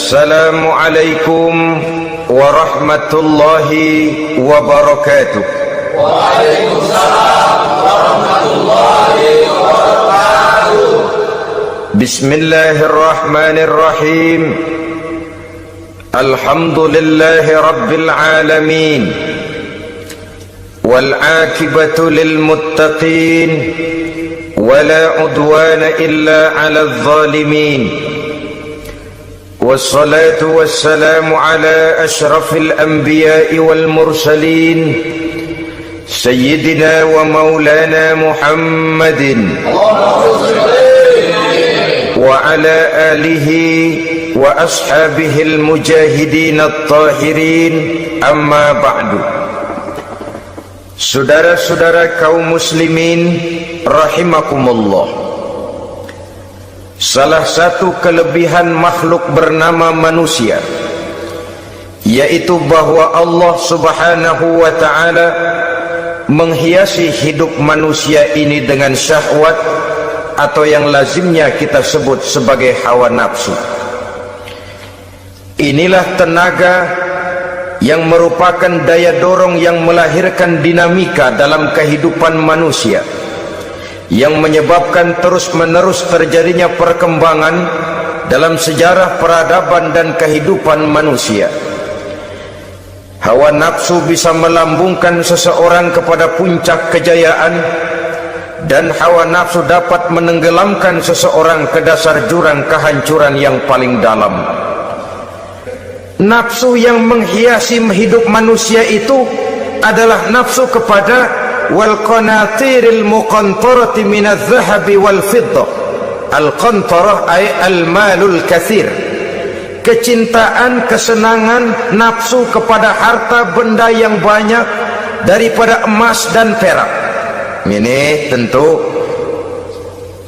Assalamualaikum warahmatullahi wabarakatuh. Waalaikumsalam warahmatullahi wabarakatuh. Bismillahirrahmanirrahim. Alhamdulillahi rabbil alamin. Wal akibatu lil muttaqin. Wala udwana illa 'alal zalimin. والصلاة والسلام على أشرف الأنبياء والمرسلين سيدنا ومولانا محمد وعلى آله وأصحابه المجاهدين الطاهرين أما بعد. Saudara-saudara kaum muslimin rahimakumullah, salah satu kelebihan makhluk bernama manusia yaitu bahwa Allah subhanahu wa ta'ala menghiasi hidup manusia ini dengan syahwat atau yang lazimnya kita sebut sebagai hawa nafsu. Inilah tenaga yang merupakan daya dorong yang melahirkan dinamika dalam kehidupan manusia, yang menyebabkan terus-menerus terjadinya perkembangan dalam sejarah peradaban dan kehidupan manusia. Hawa nafsu bisa melambungkan seseorang kepada puncak kejayaan, dan hawa nafsu dapat menenggelamkan seseorang ke dasar jurang kehancuran yang paling dalam. Nafsu yang menghiasi hidup manusia itu adalah nafsu kepada wal qanatiril muqantarati minadh dhahabi wal fiddah. Al qantarah ay al malul katsir. Kecintaan, kesenangan, nafsu kepada harta benda yang banyak daripada emas dan perak. Ini tentu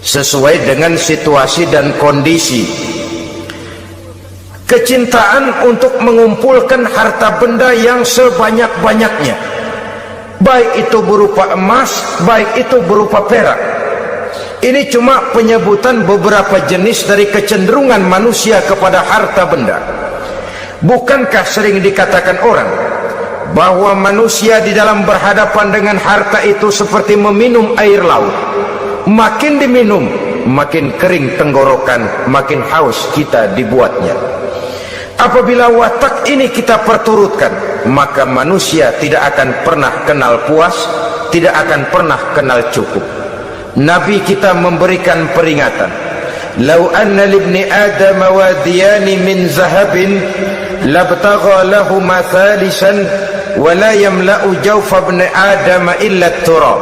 sesuai dengan situasi dan kondisi. Kecintaan untuk mengumpulkan harta benda yang sebanyak-banyaknya, baik itu berupa emas, baik itu berupa perak. Ini cuma penyebutan beberapa jenis dari kecenderungan manusia kepada harta benda. Bukankah sering dikatakan orang bahwa manusia di dalam berhadapan dengan harta itu seperti meminum air laut? Makin diminum, makin kering tenggorokan, makin haus kita dibuatnya. Apabila watak ini kita perturutkan, maka manusia tidak akan pernah kenal puas, tidak akan pernah kenal cukup. Nabi kita memberikan peringatan, "Lau anna libni Adam wadiyani min zahabin labtagha lahuma thalisan wa la yamla'u jawfa ibni Adam illa turab."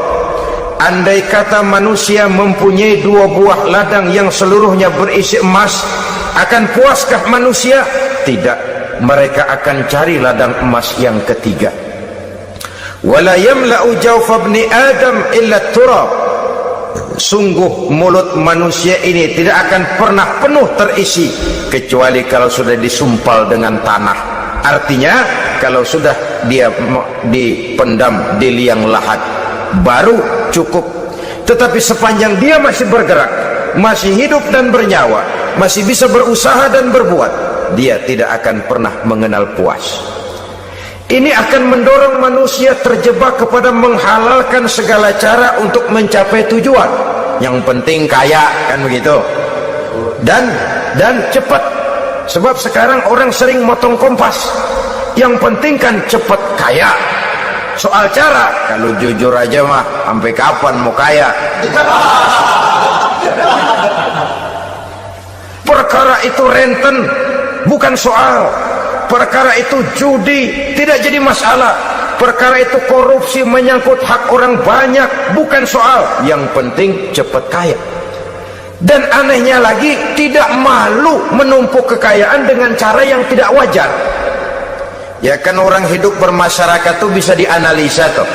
Andai kata manusia mempunyai dua buah ladang yang seluruhnya berisi emas, akan puaskah manusia? Tidak, mereka akan cari ladang emas yang ketiga. Wala yamla'u jawfa ibni Adam illa turab. Sungguh mulut manusia ini tidak akan pernah penuh terisi kecuali kalau sudah disumpal dengan tanah. Artinya kalau sudah dia dipendam di liang lahat baru cukup. Tetapi sepanjang dia masih bergerak, masih hidup dan bernyawa, masih bisa berusaha dan berbuat, dia tidak akan pernah mengenal puas. Ini akan mendorong manusia terjebak kepada menghalalkan segala cara untuk mencapai tujuan. Yang penting kaya, kan begitu, dan cepat. Sebab sekarang orang sering motong kompas. Yang penting kan cepat kaya. Soal cara, kalau jujur aja mah sampai kapan mau kaya? Perkara itu renten, bukan soal. Perkara itu judi, tidak jadi masalah. Perkara itu korupsi, menyangkut hak orang banyak, bukan soal. Yang penting cepat kaya. Dan anehnya lagi, tidak malu menumpuk kekayaan dengan cara yang tidak wajar. Ya kan orang hidup bermasyarakat tuh bisa dianalisa toh.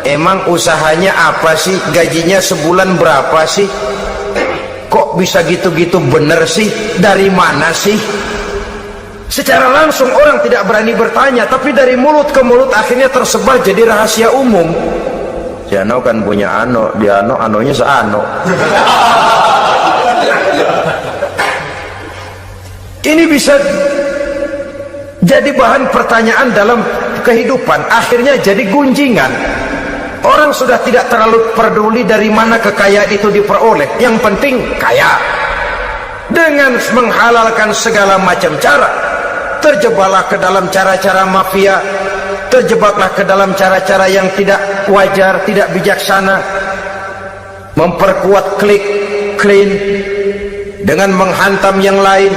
Emang usahanya apa sih? Gajinya sebulan berapa sih? Kok bisa gitu-gitu bener sih? Dari mana sih? Secara langsung orang tidak berani bertanya, tapi dari mulut ke mulut akhirnya tersebar jadi rahasia umum. Si Ano kan punya Ano, dia Ano, Anonya seano. Ini bisa jadi bahan pertanyaan dalam kehidupan, akhirnya jadi gunjingan. Orang sudah tidak terlalu peduli dari mana kekayaan itu diperoleh, yang penting kaya. Dengan menghalalkan segala macam cara, terjebaklah ke dalam cara-cara mafia, terjebaklah ke dalam cara-cara yang tidak wajar, tidak bijaksana, memperkuat klik, clean, dengan menghantam yang lain.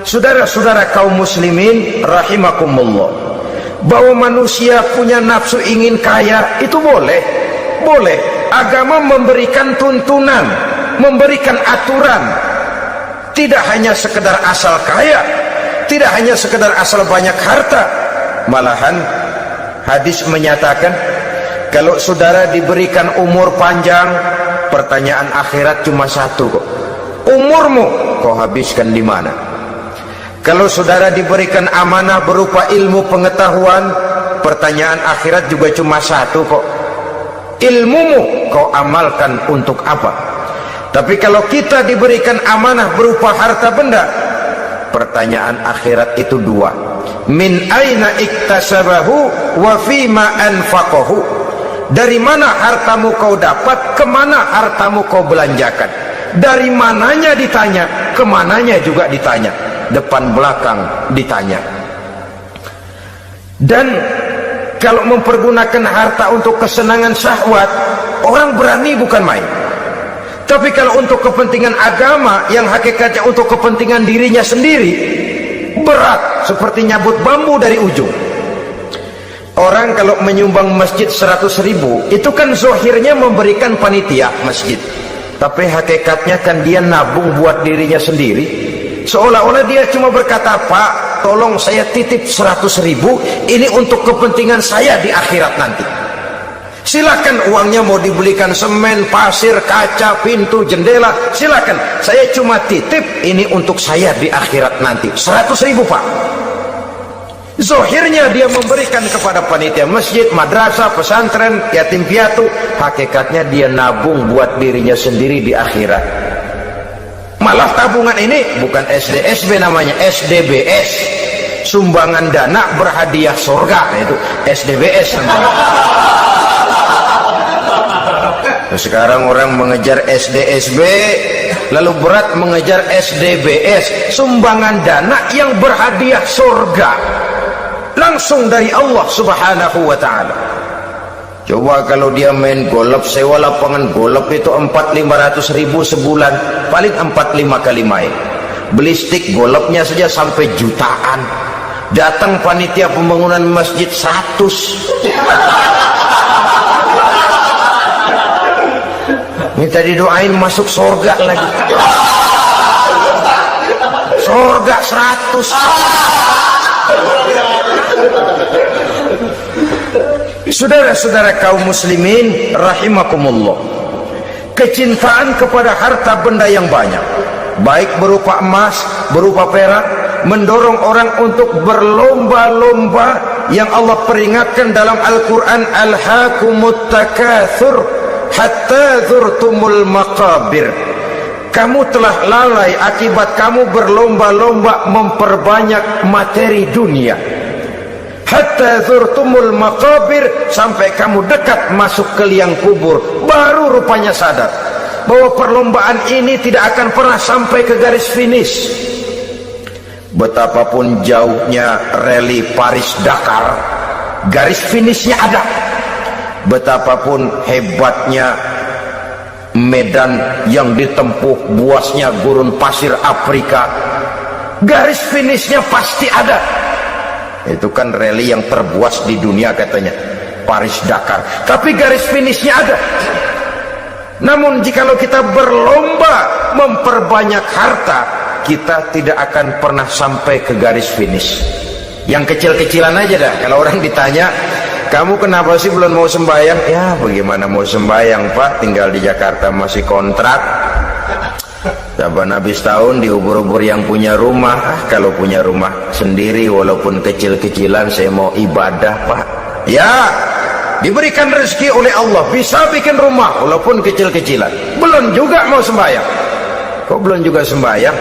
Saudara-saudara kaum muslimin rahimakumullah, bahwa manusia punya nafsu ingin kaya itu boleh. Agama memberikan tuntunan, memberikan aturan. Tidak hanya sekedar asal kaya, tidak hanya sekedar asal banyak harta. Malahan hadis menyatakan, kalau saudara diberikan umur panjang, pertanyaan akhirat cuma satu kok. Umurmu kau habiskan di mana? Kalau saudara diberikan amanah berupa ilmu pengetahuan, pertanyaan akhirat juga cuma satu kok. Ilmumu kau amalkan untuk apa? Tapi kalau kita diberikan amanah berupa harta benda, pertanyaan akhirat itu dua. Min aina iktasabahu wa fima anfaqahu. Dari mana hartamu kau dapat, kemana hartamu kau belanjakan. Dari mananya ditanya, kemananya juga ditanya, depan belakang ditanya. Dan kalau mempergunakan harta untuk kesenangan syahwat, orang berani bukan main. Tapi kalau untuk kepentingan agama, yang hakikatnya untuk kepentingan dirinya sendiri, berat, seperti nyabut bambu dari ujung. Orang kalau menyumbang masjid 100.000, itu kan zohirnya memberikan panitia masjid, tapi hakikatnya kan dia nabung buat dirinya sendiri. Seolah-olah dia cuma berkata, Pak, tolong saya titip 100.000, ini untuk kepentingan saya di akhirat nanti. Silakan uangnya mau dibelikan semen, pasir, kaca, pintu, jendela, silakan. Saya cuma titip, ini untuk saya di akhirat nanti. 100.000 Pak. Zohirnya dia memberikan kepada panitia masjid, madrasah, pesantren, yatim piatu. Hakikatnya dia nabung buat dirinya sendiri di akhirat. Malah tabungan ini bukan SDSB namanya, SDBS. Sumbangan dana berhadiah surga, itu SDBS namanya. Sekarang orang mengejar SDSB, lalu berat mengejar SDBS, sumbangan dana yang berhadiah surga langsung dari Allah subhanahu wa ta'ala. Coba kalau dia main golf, sewa lapangan golf itu 400-500 ribu sebulan, paling 4-5 kali main. Beli stick golfnya saja sampai jutaan. Datang panitia pembangunan masjid 100. Minta didoain masuk surga lagi. Surga 100. Saudara-saudara kaum muslimin rahimakumullah, kecintaan kepada harta benda yang banyak, baik berupa emas, berupa perak, mendorong orang untuk berlomba-lomba yang Allah peringatkan dalam Al-Quran, alhaakumut takatsur hatta zurtumul maqabir. Kamu telah lalai akibat kamu berlomba-lomba memperbanyak materi dunia. Hatta zurtumul maqabir, sampai kamu dekat masuk ke liang kubur, baru rupanya sadar bahwa perlombaan ini tidak akan pernah sampai ke garis finish. Betapapun jauhnya rally Paris-Dakar, garis finishnya ada. Betapapun hebatnya medan yang ditempuh, buasnya gurun pasir Afrika, garis finishnya pasti ada. Itu kan rally yang terbuas di dunia katanya, Paris-Dakar, tapi garis finishnya ada. Namun jikalau kita berlomba memperbanyak harta, kita tidak akan pernah sampai ke garis finish. Yang kecil-kecilan aja dah. Kalau orang ditanya, kamu kenapa sih belum mau sembahyang? Ya bagaimana mau sembahyang Pak, tinggal di Jakarta masih kontrak. Saban habis tahun diubur-ubur yang punya rumah. Kalau punya rumah sendiri walaupun kecil-kecilan, saya mau ibadah Pak. Ya, diberikan rezeki oleh Allah, bisa bikin rumah walaupun kecil-kecilan, belum juga mau sembahyang. Kok belum juga sembahyang?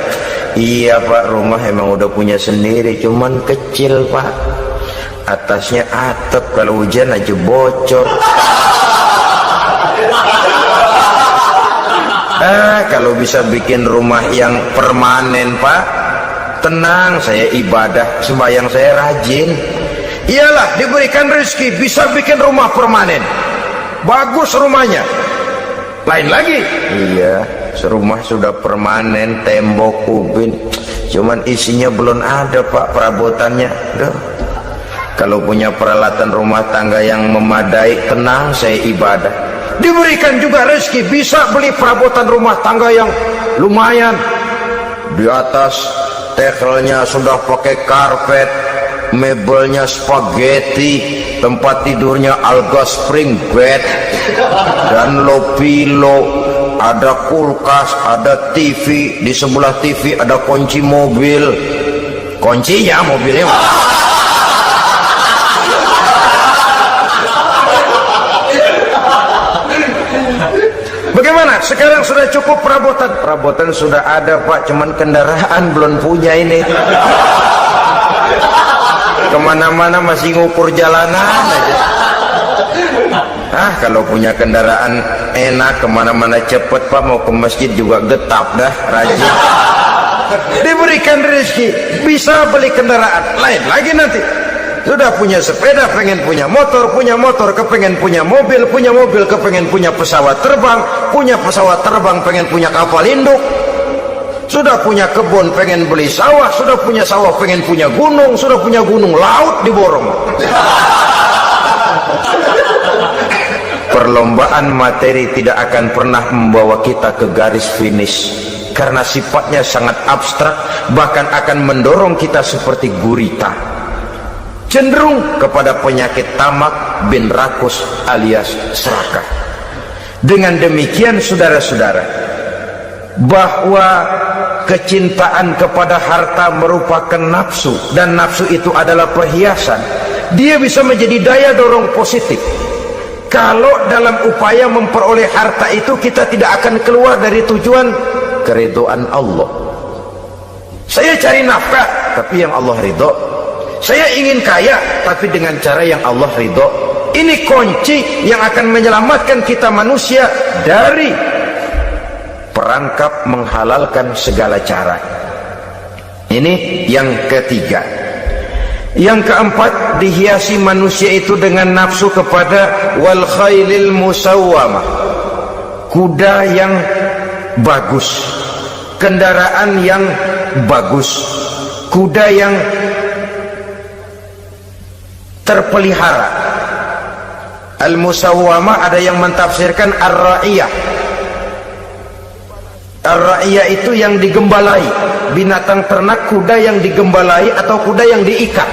Iya Pak, rumah emang udah punya sendiri, cuman kecil Pak. Atasnya atap, kalau hujan aja bocor. Kalau bisa bikin rumah yang permanen Pak, tenang, saya ibadah, sembahyang saya rajin. Iyalah, diberikan rezeki bisa bikin rumah permanen, bagus rumahnya. Lain lagi, iya, serumah sudah permanen, tembok, ubin, cuman isinya belum ada Pak, perabotannya. Duh. Kalau punya peralatan rumah tangga yang memadai, tenang, saya ibadah. Diberikan juga rezeki bisa beli perabotan rumah tangga yang lumayan. Di atas tekelnya sudah pakai karpet, mebelnya spaghetti, tempat tidurnya alga spring bed dan low pillow, ada kulkas, ada TV, di sebelah TV ada kunci mobil, kuncinya mobilnya. Bagaimana? Sekarang sudah cukup perabotan? Perabotan sudah ada Pak, cuman kendaraan belum punya ini. Kemana-mana masih ngukur jalanan aja. Kalau punya kendaraan enak, kemana-mana cepet Pak, mau ke masjid juga getap dah, rajin. Diberikan rezeki bisa beli kendaraan, lain lagi nanti. Sudah punya sepeda, pengen punya motor, kepengen punya mobil, kepengen punya pesawat terbang, pengen punya kapal induk. Sudah punya kebun, pengen beli sawah, sudah punya sawah, pengen punya gunung, sudah punya gunung, laut diborong. Perlombaan materi tidak akan pernah membawa kita ke garis finish, karena sifatnya sangat abstrak, bahkan akan mendorong kita seperti gurita, cenderung kepada penyakit tamak bin rakus alias serakah. Dengan demikian saudara-saudara, bahwa kecintaan kepada harta merupakan nafsu, dan nafsu itu adalah perhiasan, dia bisa menjadi daya dorong positif. Kalau dalam upaya memperoleh harta itu kita tidak akan keluar dari tujuan keridhaan Allah. Saya cari nafkah tapi yang Allah ridho, saya ingin kaya tapi dengan cara yang Allah ridho. Ini kunci yang akan menyelamatkan kita manusia dari perangkap menghalalkan segala cara. Ini yang ketiga. Yang keempat, dihiasi manusia itu dengan nafsu kepada wal khailil musawwamah, kuda yang bagus, kendaraan yang bagus, kuda yang terpelihara. Al-musawwamah ada yang mentafsirkan ar-ra'iyah. Ar-ra'iyah itu yang digembalai, binatang ternak, kuda yang digembalai atau kuda yang diikat.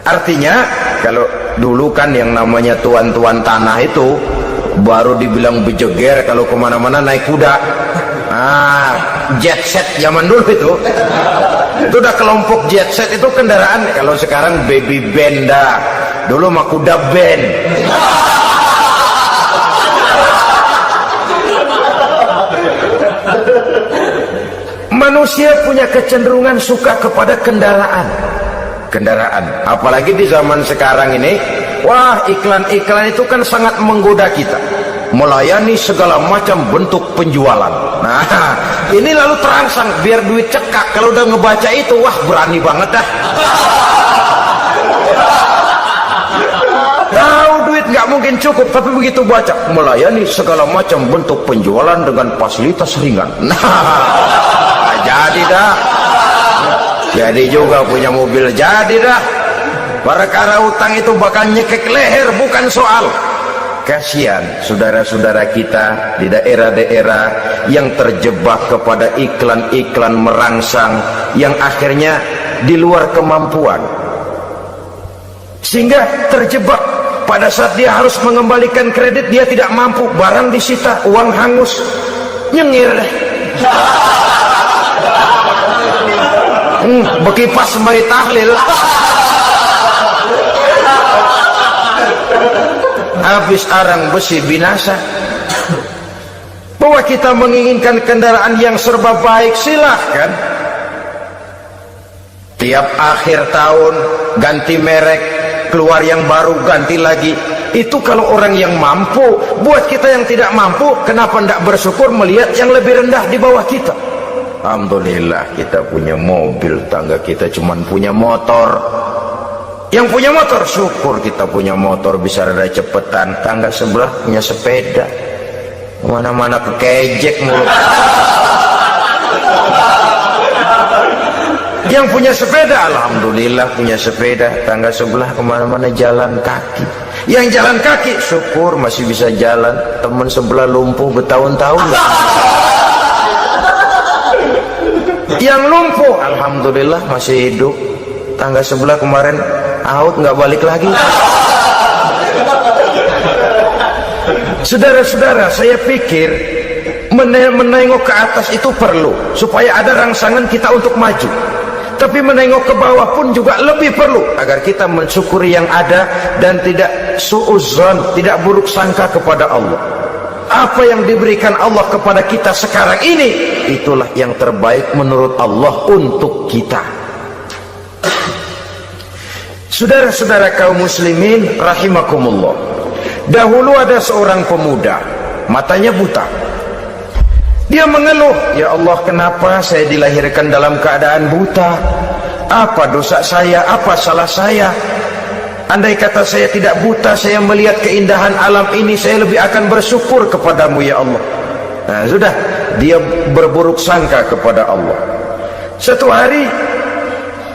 Artinya kalau dulu kan yang namanya tuan-tuan tanah itu baru dibilang bejeger kalau kemana-mana naik kuda. Jet set zaman dulu itu udah kelompok jet set, itu kendaraan. Kalau sekarang baby benda, dulu mah kuda band. Manusia punya kecenderungan suka kepada kendaraan, apalagi di zaman sekarang ini. Wah, iklan-iklan itu kan sangat menggoda kita, melayani segala macam bentuk penjualan. Nah, ini lalu terangsang biar duit cekak. Kalau udah ngebaca itu, wah berani banget dah. Tahu duit nggak mungkin cukup, tapi begitu baca melayani segala macam bentuk penjualan dengan fasilitas ringan. Nah, jadi dah. Jadi juga punya mobil, jadi dah. Perkara utang itu bakal nyekek leher, bukan soal. Kasihan saudara-saudara kita di daerah-daerah yang terjebak kepada iklan-iklan merangsang yang akhirnya di luar kemampuan, sehingga terjebak. Pada saat dia harus mengembalikan kredit, dia tidak mampu, barang disita, uang hangus, nyengir deh. Bekipas sembari tahlil, habis arang besi binasa. Bahwa kita menginginkan kendaraan yang serba baik, silahkan. Tiap akhir tahun ganti merek, keluar yang baru, ganti lagi. Itu kalau orang yang mampu. Buat kita yang tidak mampu, kenapa tidak bersyukur melihat yang lebih rendah di bawah kita? Alhamdulillah kita punya mobil, tangga kita cuman punya motor. Yang punya motor, syukur kita punya motor bisa rada cepetan. Tangga sebelah punya sepeda, mana-mana kekejek mulu. Yang punya sepeda, alhamdulillah punya sepeda. Tangga sebelah kemana-mana jalan kaki. Yang jalan kaki, syukur masih bisa jalan. Teman sebelah lumpuh bertahun-tahun. Yang lumpuh, alhamdulillah masih hidup. Tangga sebelah kemarin out, nggak balik lagi. Saudara-saudara, saya pikir menengok ke atas itu perlu supaya ada rangsangan kita untuk maju. Tapi menengok ke bawah pun juga lebih perlu agar kita mensyukuri yang ada dan tidak suudzon, tidak buruk sangka kepada Allah. Apa yang diberikan Allah kepada kita sekarang ini, itulah yang terbaik menurut Allah untuk kita. Saudara-saudara kaum muslimin rahimakumullah, dahulu ada seorang pemuda, matanya buta. Dia mengeluh, ya Allah, kenapa saya dilahirkan dalam keadaan buta? Apa dosa saya? Apa salah saya? Andai kata saya tidak buta, saya melihat keindahan alam ini, saya lebih akan bersyukur kepadamu ya Allah. Nah sudah, dia berburuk sangka kepada Allah. Satu hari,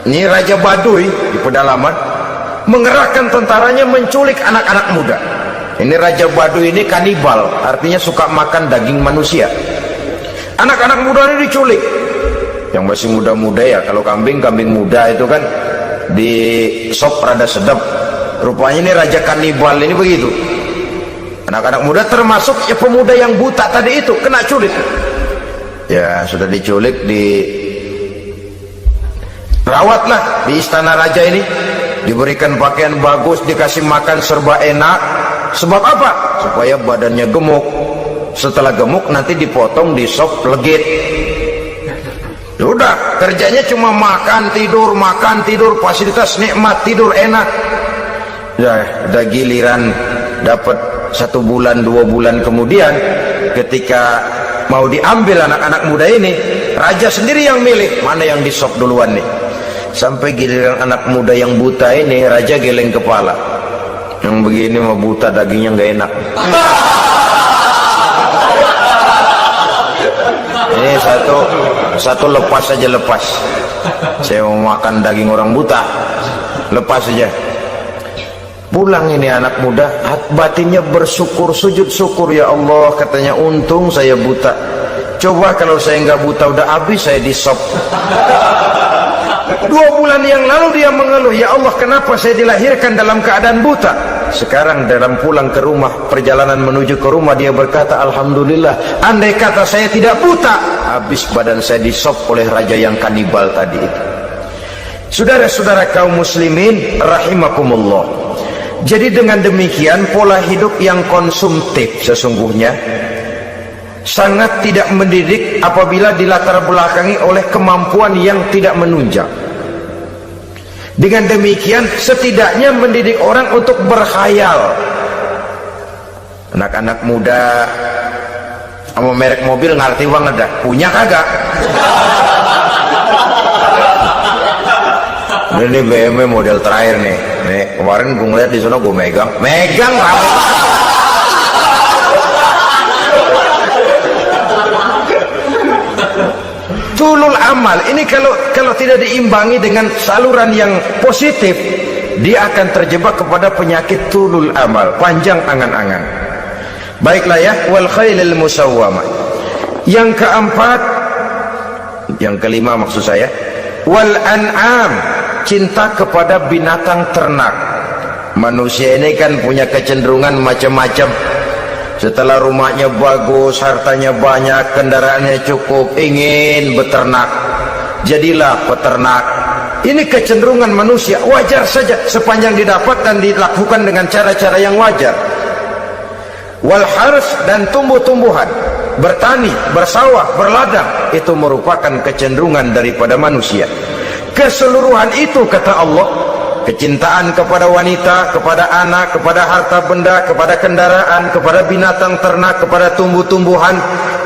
ini Raja Baduy di pedalaman mengerahkan tentaranya menculik anak-anak muda. Ini Raja Baduy ini kanibal, artinya suka makan daging manusia. Anak-anak muda ini diculik. Yang masih muda-muda ya, kalau kambing muda itu kan di sop rada sedap. Rupanya ini raja kanibal ini begitu. Anak-anak muda termasuk ya pemuda yang buta tadi itu kena culik. Ya sudah diculik, dirawatlah di istana raja ini, diberikan pakaian bagus, dikasih makan serba enak. Sebab apa? Supaya badannya gemuk. Setelah gemuk nanti dipotong di sop legit. Sudah, kerjanya cuma makan tidur, fasilitas nikmat, tidur enak. Udah giliran dapat 1 bulan 2 bulan kemudian, ketika mau diambil anak-anak muda ini, raja sendiri yang milih mana yang di sop duluan nih. Sampai giliran anak muda yang buta ini, raja geleng kepala. Yang begini mah buta, dagingnya nggak enak. Ini satu lepas saja, lepas. Saya mau makan daging orang buta, lepas saja. Pulang ini anak muda, batinnya bersyukur, sujud syukur, ya Allah, katanya, untung saya buta. Coba kalau saya nggak buta, udah habis saya di sop. 2 bulan yang lalu dia mengeluh, ya Allah, kenapa saya dilahirkan dalam keadaan buta? Sekarang dalam pulang ke rumah, perjalanan menuju ke rumah, dia berkata, alhamdulillah, andai kata saya tidak buta, habis badan saya disop oleh raja yang kanibal tadi itu. Saudara-saudara kaum muslimin rahimakumullah, jadi dengan demikian pola hidup yang konsumtif sesungguhnya sangat tidak mendidik apabila dilatar belakangi oleh kemampuan yang tidak menunjang. Dengan demikian setidaknya mendidik orang untuk berkhayal. Anak-anak muda sama merek mobil ngerti banget dah, punya kagak? Ini BMW model terakhir nih. Nih kemarin gue ngeliat di sana, gue megang rame. Tulul amal ini kalau tidak diimbangi dengan saluran yang positif, dia akan terjebak kepada penyakit tulul amal, panjang angan-angan. Baiklah ya, wal khailil musawwamah. Yang keempat, yang kelima maksud saya, wal an'am, cinta kepada binatang ternak. Manusia ini kan punya kecenderungan macam-macam. Setelah rumahnya bagus, hartanya banyak, kendaraannya cukup, ingin beternak. Jadilah peternak. Ini kecenderungan manusia, wajar saja sepanjang didapat dan dilakukan dengan cara-cara yang wajar. Wal hars, dan tumbuh-tumbuhan. bertani, bersawah, berladang, itu merupakan kecenderungan daripada manusia. Keseluruhan itu, kata Allah, kecintaan kepada wanita, kepada anak, kepada harta benda, kepada kendaraan, kepada binatang ternak, kepada tumbuh-tumbuhan,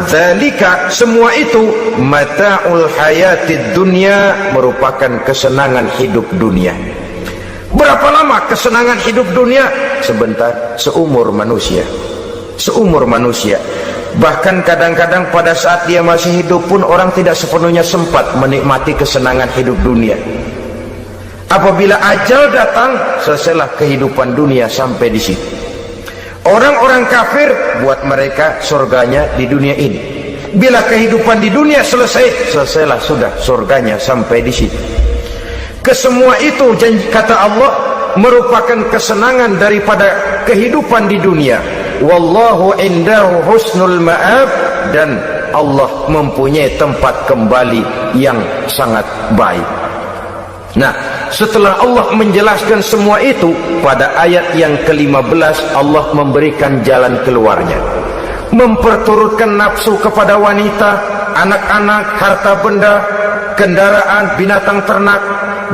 zalika, semua itu mata'ul hayatid dunya, merupakan kesenangan hidup dunia. Berapa lama kesenangan hidup dunia? Sebentar, seumur manusia. Seumur manusia. Bahkan kadang-kadang pada saat dia masih hidup pun orang tidak sepenuhnya sempat menikmati kesenangan hidup dunia. Apabila ajal datang, selesailah kehidupan dunia sampai di situ. Orang-orang kafir, buat mereka surganya di dunia ini. Bila kehidupan di dunia selesai, selesailah sudah surganya sampai di situ. Kesemua itu, kata Allah, merupakan kesenangan daripada kehidupan di dunia. Wallahu indahu husnul ma'ab, dan Allah mempunyai tempat kembali yang sangat baik. Nah, setelah Allah menjelaskan semua itu, pada ayat yang ke-15 Allah memberikan jalan keluarnya. Memperturutkan nafsu kepada wanita, anak-anak, harta benda, kendaraan, binatang ternak.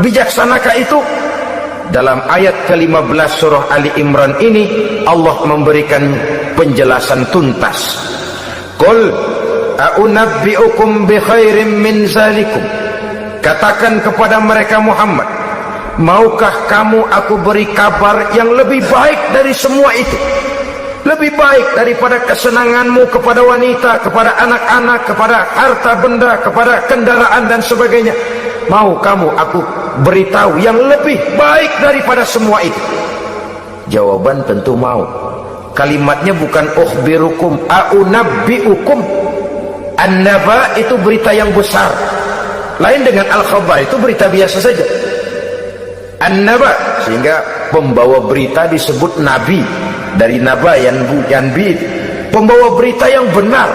Bijaksanakah itu? Dalam ayat ke-15 surah Ali Imran ini Allah memberikan penjelasan tuntas. Qul a'unabbi'ukum bi khairim min zalikum. Katakan kepada mereka Muhammad, maukah kamu aku beri kabar yang lebih baik dari semua itu? Lebih baik daripada kesenanganmu kepada wanita, kepada anak-anak, kepada harta benda, kepada kendaraan dan sebagainya. Mau kamu aku beritahu yang lebih baik daripada semua itu? Jawaban tentu mau. Kalimatnya bukan ukhbirukum, a'unabbi'ukum. An-naba itu berita yang besar. Lain dengan al-khabar, itu berita biasa saja. An-naba, sehingga pembawa berita disebut nabi. Dari naba yanbi, pembawa berita yang benar.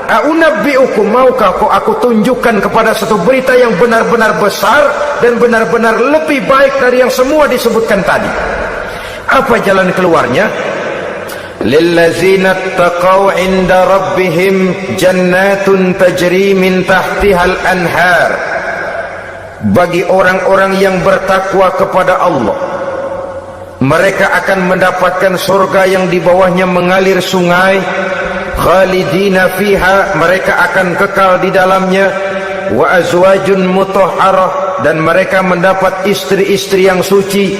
A'unabbi'ukum, maukah aku tunjukkan kepada satu berita yang benar-benar besar dan benar-benar lebih baik dari yang semua disebutkan tadi. Apa jalan keluarnya? Lillazina taqaw 'inda rabbihim jannatun tajri min tahtihal anhar. Bagi orang-orang yang bertakwa kepada Allah, mereka akan mendapatkan surga yang di bawahnya mengalir sungai. Khalidina fiha, mereka akan kekal di dalamnya. Wa azwajun mutahharah, dan mereka mendapat istri-istri yang suci.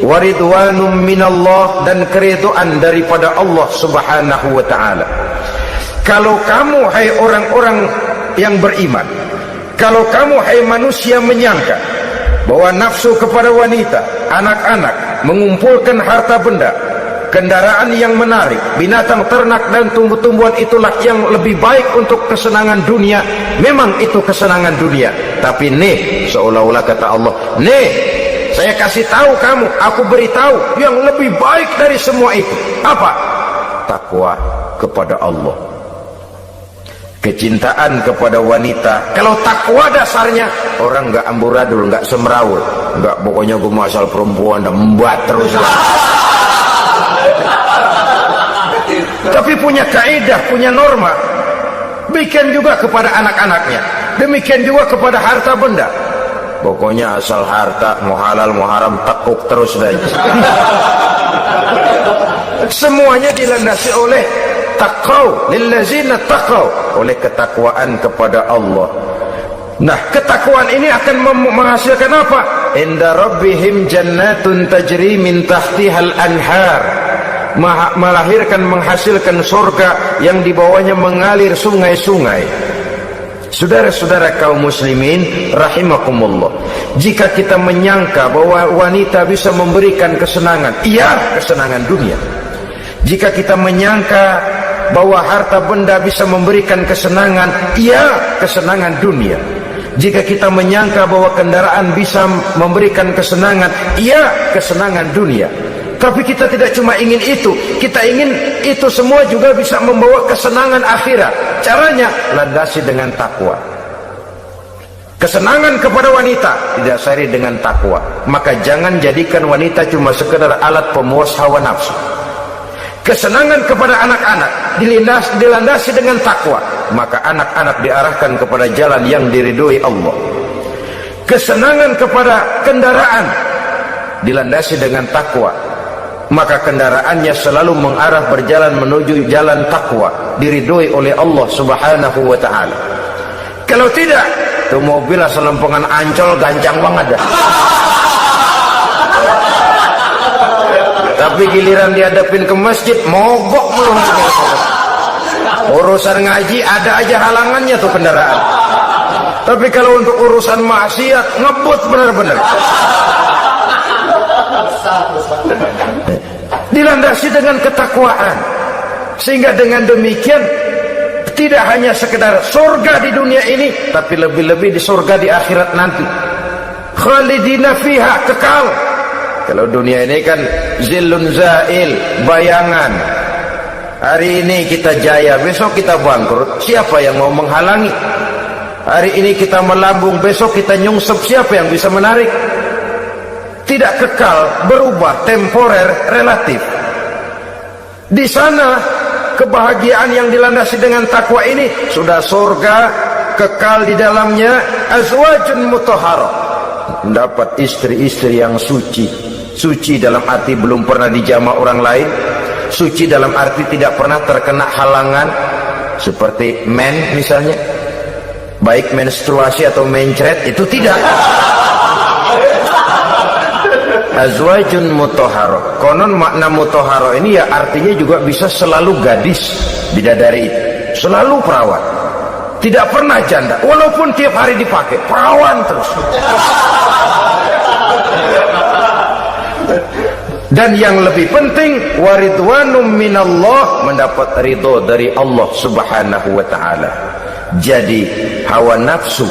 Waridwanum minallah, dan keridhaan daripada Allah subhanahu wa ta'ala. Kalau kamu hai orang-orang yang beriman, kalau kamu hai manusia menyangka bahwa nafsu kepada wanita, anak-anak, mengumpulkan harta benda, kendaraan yang menarik, binatang ternak dan tumbuh-tumbuhan itulah yang lebih baik untuk kesenangan dunia, memang itu kesenangan dunia. Tapi nih, seolah-olah kata Allah, nih saya kasih tahu kamu, aku beritahu yang lebih baik dari semua itu. Apa? Takwa kepada Allah, kecintaan kepada wanita. Kalau takwa dasarnya, orang nggak amburadul, nggak semrawut, nggak pokoknya gue asal perempuan dan membuat terus. Tapi punya kaidah, punya norma. Demikian juga kepada anak-anaknya, demikian juga kepada harta benda. Pokoknya asal harta, mau halal mau haram, tekuk terus deh. Semuanya dilandasi oleh taqaw, lillazina taqaw, oleh ketakwaan kepada Allah. Nah, ketakwaan ini akan menghasilkan apa? Inda rabbihim jannatun tajri min tahtihal anhar, melahirkan, menghasilkan surga yang di bawahnya mengalir sungai-sungai. Saudara-saudara kaum muslimin rahimakumullah, jika kita menyangka bahwa wanita bisa memberikan kesenangan, iya, kesenangan dunia. Jika kita menyangka bahwa harta benda bisa memberikan kesenangan, iya, kesenangan dunia. Jika kita menyangka bahwa kendaraan bisa memberikan kesenangan, iya, kesenangan dunia. Tapi kita tidak cuma ingin itu, kita ingin itu semua juga bisa membawa kesenangan akhirat. Caranya landasi dengan takwa. Kesenangan kepada wanita didasari dengan takwa. Maka jangan jadikan wanita cuma sekedar alat pemuas hawa nafsu. kesenangan kepada anak-anak dilandasi dengan takwa, maka anak-anak diarahkan kepada jalan yang diridhoi Allah. Kesenangan kepada kendaraan dilandasi dengan takwa, maka kendaraannya selalu mengarah berjalan menuju jalan takwa, diridhoi oleh Allah Subhanahu wa taala. Kalau tidak, tuh mobil asal lempengan Ancol gancang banget dah. Tapi giliran dihadapin ke masjid, mogok melulu. Urusan ngaji ada aja halangannya tuh kendaraan. Tapi kalau untuk urusan maksiat, ngebut benar-benar. Dilandasi dengan ketakwaan, sehingga dengan demikian tidak hanya sekedar surga di dunia ini, tapi lebih-lebih di surga di akhirat nanti. Khalidina fiha, kekal. Kalau dunia ini kan zillun zail, bayangan. Hari ini kita jaya, besok kita bangkrut. Siapa yang mau menghalangi? Hari ini kita melambung, besok kita nyungsep. Siapa yang bisa menarik? Tidak kekal, berubah, temporer, relatif. Di sana kebahagiaan yang dilandasi dengan takwa ini sudah surga, kekal di dalamnya, azwajun mutahharah, mendapat istri-istri yang suci. Suci dalam arti belum pernah dijamah orang lain, suci dalam arti tidak pernah terkena halangan seperti men misalnya, baik menstruasi atau mencret, itu tidak. Azwajun mutahharah. Konon makna mutahharah ini ya artinya juga bisa selalu gadis, bidadari itu, selalu perawan, tidak pernah janda, walaupun tiap hari dipakai, perawan terus. Dan yang lebih penting, waridwanum minallah, mendapat ridho dari Allah Subhanahu wa taala. Jadi hawa nafsu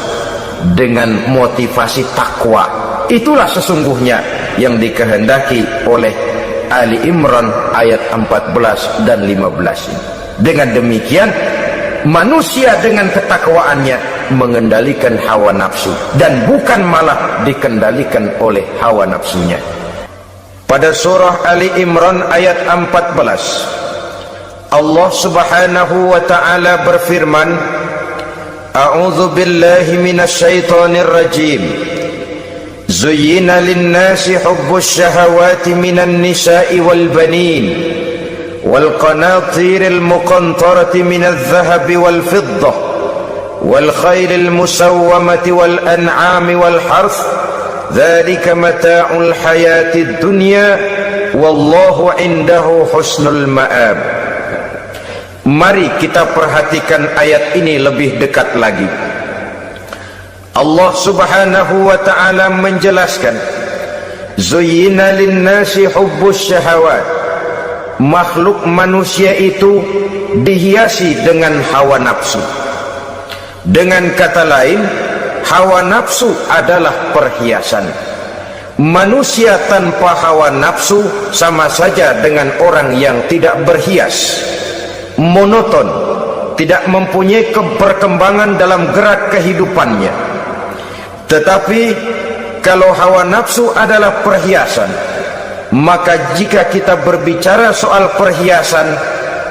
dengan motivasi takwa, itulah sesungguhnya yang dikehendaki oleh Ali Imran ayat 14 dan 15 ini. Dengan demikian, manusia dengan ketakwaannya mengendalikan hawa nafsu, dan bukan malah dikendalikan oleh hawa nafsunya. Pada surah Ali Imran ayat 14, Allah Subhanahu wa taala berfirman, A'udzu billahi minasy syaithanir rajim. Zuyyina lin-nasi hubbus syahawati minan nisa'i wal banin wal qanatiril muqantarati minadh dhahabi wal fiddah wal khailil musawwamati wal an'ami wal harth. Dzalika mata'ul hayatid dunya wallahu 'indahu husnul ma'ab. Mari kita perhatikan ayat ini lebih dekat lagi. Allah Subhanahu wa ta'ala menjelaskan, Zuyyina lin-nasi hubbus syahawat. Makhluk manusia itu dihiasi dengan hawa nafsu. Dengan kata lain, hawa nafsu adalah perhiasan. Manusia tanpa hawa nafsu sama saja dengan orang yang tidak berhias, monoton, tidak mempunyai perkembangan dalam gerak kehidupannya. Tetapi kalau hawa nafsu adalah perhiasan, maka jika kita berbicara soal perhiasan,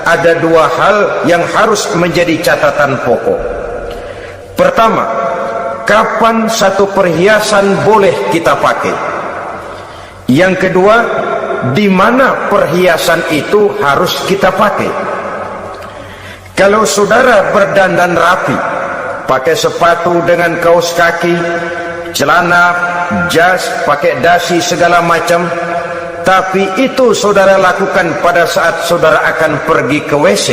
ada dua hal yang harus menjadi catatan pokok. Pertama, kapan satu perhiasan boleh kita pakai? Yang kedua, di mana perhiasan itu harus kita pakai? Kalau saudara berdandan rapi, pakai sepatu dengan kaos kaki, celana, jas, pakai dasi segala macam, tapi itu saudara lakukan pada saat saudara akan pergi ke WC,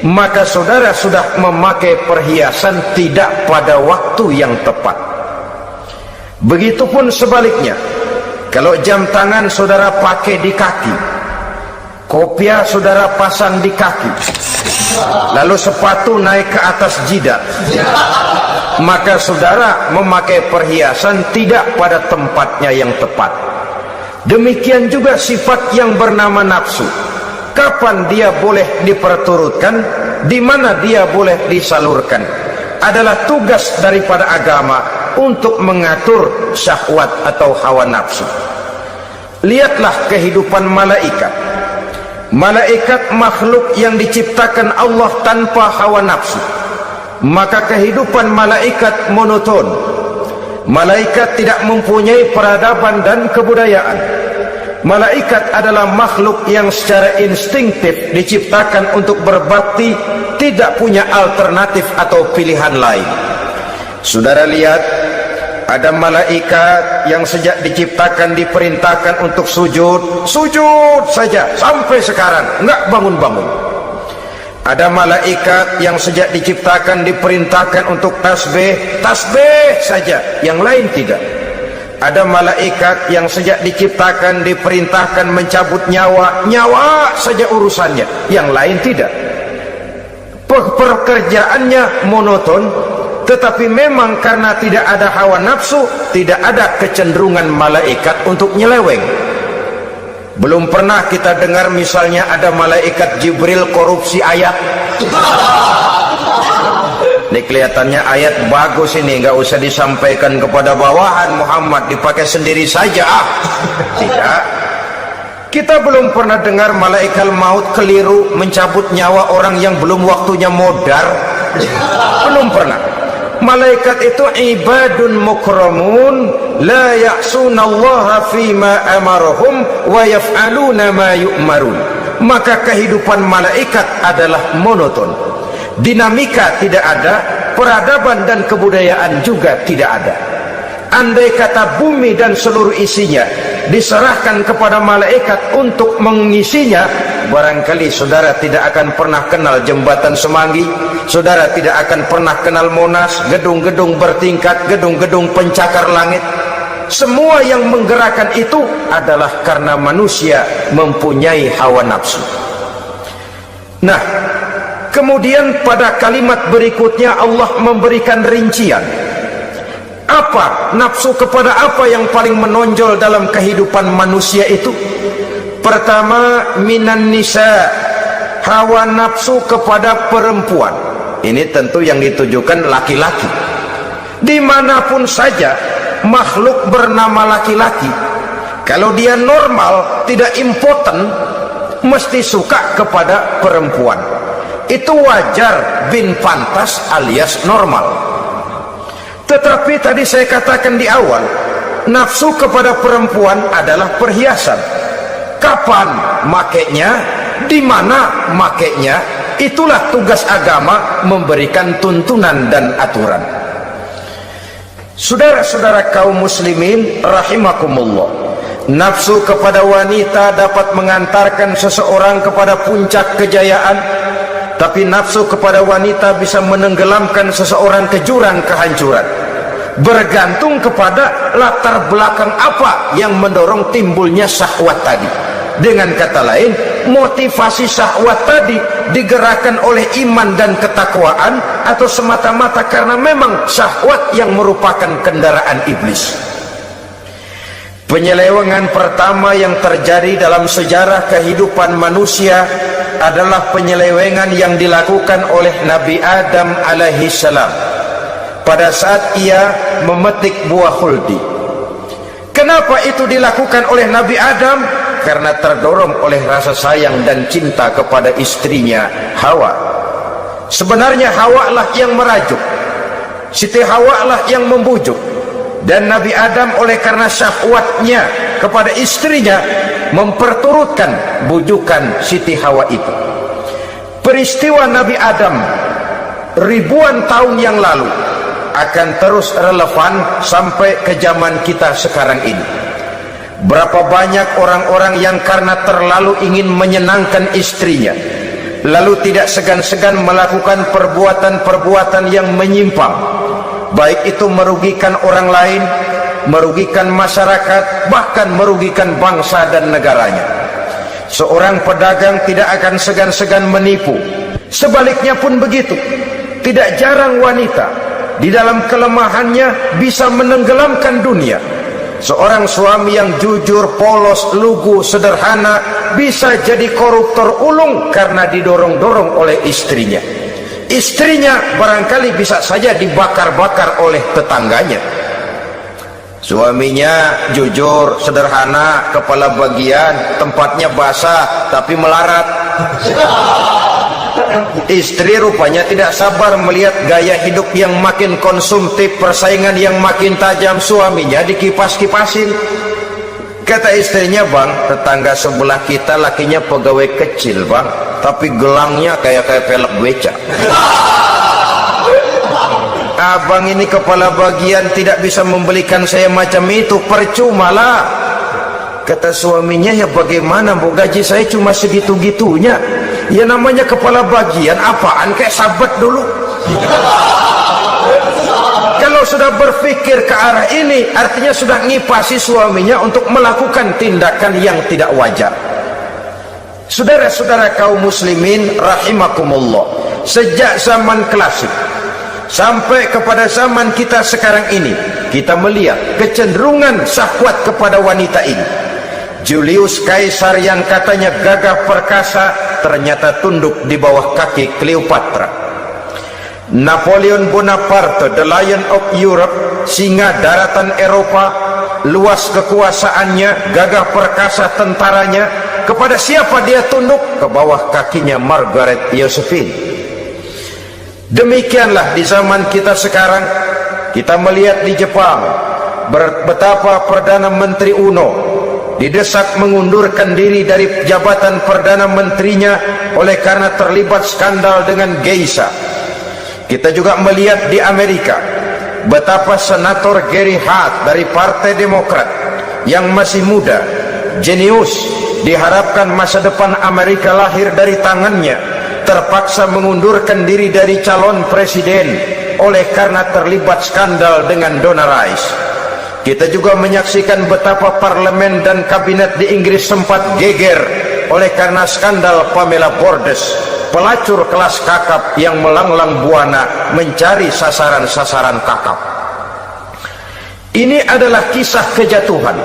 maka saudara sudah memakai perhiasan tidak pada waktu yang tepat. Begitupun sebaliknya, kalau jam tangan saudara pakai di kaki, kopiah saudara pasang di kaki, lalu sepatu naik ke atas jidat, maka saudara memakai perhiasan tidak pada tempatnya yang tepat. Demikian juga sifat yang bernama nafsu. Kapan dia boleh diperturutkan, di mana dia boleh disalurkan, adalah tugas daripada agama untuk mengatur syahwat atau hawa nafsu. Lihatlah kehidupan malaikat. Malaikat makhluk yang diciptakan Allah tanpa hawa nafsu, maka kehidupan malaikat monoton. Malaikat tidak mempunyai peradaban dan kebudayaan. Malaikat adalah makhluk yang secara instinktif diciptakan untuk berbakti, tidak punya alternatif atau pilihan lain. Saudara lihat, ada malaikat yang sejak diciptakan diperintahkan untuk sujud, sujud saja sampai sekarang enggak bangun-bangun. Ada malaikat yang sejak diciptakan diperintahkan untuk tasbih, tasbih saja, yang lain tidak. Ada malaikat yang sejak diciptakan diperintahkan mencabut nyawa, nyawa saja urusannya, yang lain tidak. Pekerjaannya monoton, tetapi memang karena tidak ada hawa nafsu, tidak ada kecenderungan malaikat untuk nyeleweng. Belum pernah kita dengar misalnya ada malaikat Jibril korupsi ayat. Ini kelihatannya ayat bagus ini, nggak usah disampaikan kepada bawahan Muhammad, dipakai sendiri saja. Tidak. Kita belum pernah dengar malaikat maut keliru mencabut nyawa orang yang belum waktunya modar. Belum pernah. Malaikat itu ibadun mukramun, la ya'sunallaha fima amarahum wa yaf'aluna ma yu'marun. Maka kehidupan malaikat adalah monoton. Dinamika tidak ada, peradaban dan kebudayaan juga tidak ada. Andai kata bumi dan seluruh isinya diserahkan kepada malaikat untuk mengisinya, barangkali saudara tidak akan pernah kenal jembatan Semanggi, saudara tidak akan pernah kenal Monas, gedung-gedung bertingkat, gedung-gedung pencakar langit. Semua yang menggerakkan itu adalah karena manusia mempunyai hawa nafsu. Nah, kemudian pada kalimat berikutnya Allah memberikan rincian. Apa nafsu kepada apa yang paling menonjol dalam kehidupan manusia itu? Pertama, minan nisa, hawa nafsu kepada perempuan. Ini tentu yang ditujukan laki-laki. Dimanapun saja makhluk bernama laki-laki, kalau dia normal, tidak impoten, mesti suka kepada perempuan. Itu wajar, bin pantas alias normal. Tetapi tadi saya katakan di awal, nafsu kepada perempuan adalah perhiasan. Kapan makainya, di mana makainya, itulah tugas agama memberikan tuntunan dan aturan. Saudara-saudara kaum muslimin rahimakumullah, nafsu kepada wanita dapat mengantarkan seseorang kepada puncak kejayaan, tapi nafsu kepada wanita bisa menenggelamkan seseorang ke jurang kehancuran. Bergantung kepada latar belakang apa yang mendorong timbulnya syahwat tadi. Dengan kata lain, motivasi syahwat tadi digerakkan oleh iman dan ketakwaan, atau semata-mata karena memang syahwat yang merupakan kendaraan iblis. Penyelewengan pertama yang terjadi dalam sejarah kehidupan manusia adalah penyelewengan yang dilakukan oleh Nabi Adam alaihi salam pada saat ia memetik buah khuldi. Kenapa itu dilakukan oleh Nabi Adam? Karena terdorong oleh rasa sayang dan cinta kepada istrinya Hawa. Sebenarnya Hawa lah yang merajuk, Siti Hawa lah yang membujuk, dan Nabi Adam oleh karena syahwatnya kepada istrinya memperturutkan bujukan Siti Hawa itu. Peristiwa Nabi Adam ribuan tahun yang lalu akan terus relevan sampai ke zaman kita sekarang ini. Berapa banyak orang-orang yang karena terlalu ingin menyenangkan istrinya, lalu tidak segan-segan melakukan perbuatan-perbuatan yang menyimpang, baik itu merugikan orang lain, merugikan masyarakat, bahkan merugikan bangsa dan negaranya. Seorang pedagang tidak akan segan-segan menipu. Sebaliknya pun begitu. Tidak jarang wanita di dalam kelemahannya bisa menenggelamkan dunia. Seorang suami yang jujur, polos, lugu, sederhana bisa jadi koruptor ulung karena didorong-dorong oleh istrinya. Istrinya barangkali bisa saja dibakar-bakar oleh tetangganya. Suaminya jujur, sederhana, kepala bagian, tempatnya basah tapi melarat. Istri rupanya tidak sabar melihat gaya hidup yang makin konsumtif, persaingan yang makin tajam. Suaminya dikipas-kipasin. Kata istrinya, bang, tetangga sebelah kita lakinya pegawai kecil bang, tapi gelangnya kayak pelek beca. Abang ini kepala bagian tidak bisa membelikan saya macam itu, percuma lah. Kata suaminya, ya bagaimana bu, gaji saya cuma segitu-gitunya. Ya namanya kepala bagian, apaan, kayak sahabat dulu. Kalau sudah berpikir ke arah ini, artinya sudah ngipasi suaminya untuk melakukan tindakan yang tidak wajar. Saudara-saudara kaum muslimin rahimakumullah, sejak zaman klasik sampai kepada zaman kita sekarang ini, kita melihat kecenderungan syahwat kepada wanita ini. Julius Kaisar yang katanya gagah perkasa ternyata tunduk di bawah kaki Cleopatra. Napoleon Bonaparte, the Lion of Europe, singa daratan Eropa, luas kekuasaannya, gagah perkasa tentaranya, kepada siapa dia tunduk? Ke bawah kakinya Margaret Josephine. Demikianlah di zaman kita sekarang, kita melihat di Jepang betapa Perdana Menteri Uno didesak mengundurkan diri dari jabatan Perdana Menterinya oleh karena terlibat skandal dengan geisha. Kita juga melihat di Amerika betapa Senator Gary Hart dari Partai Demokrat yang masih muda, jenius, diharapkan masa depan Amerika lahir dari tangannya, terpaksa mengundurkan diri dari calon presiden oleh karena terlibat skandal dengan Donna Rice. Kita juga menyaksikan betapa parlemen dan kabinet di Inggris sempat geger oleh karena skandal Pamela Bordes, pelacur kelas kakap yang melanglang buana mencari sasaran-sasaran kakap. Ini adalah kisah kejatuhan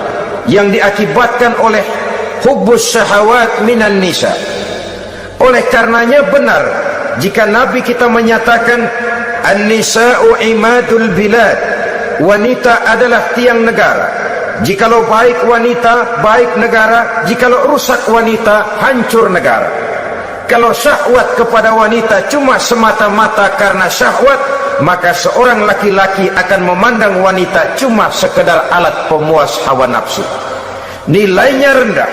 yang diakibatkan oleh hubbus syahawat minan nisa. Oleh karenanya benar jika Nabi kita menyatakan an-nisa'u imadul bilad, wanita adalah tiang negara. Jikalau baik wanita, baik negara. Jikalau rusak wanita, hancur negara. Kalau syahwat kepada wanita cuma semata-mata karena syahwat, maka seorang laki-laki akan memandang wanita cuma sekedar alat pemuas hawa nafsu. Nilainya rendah.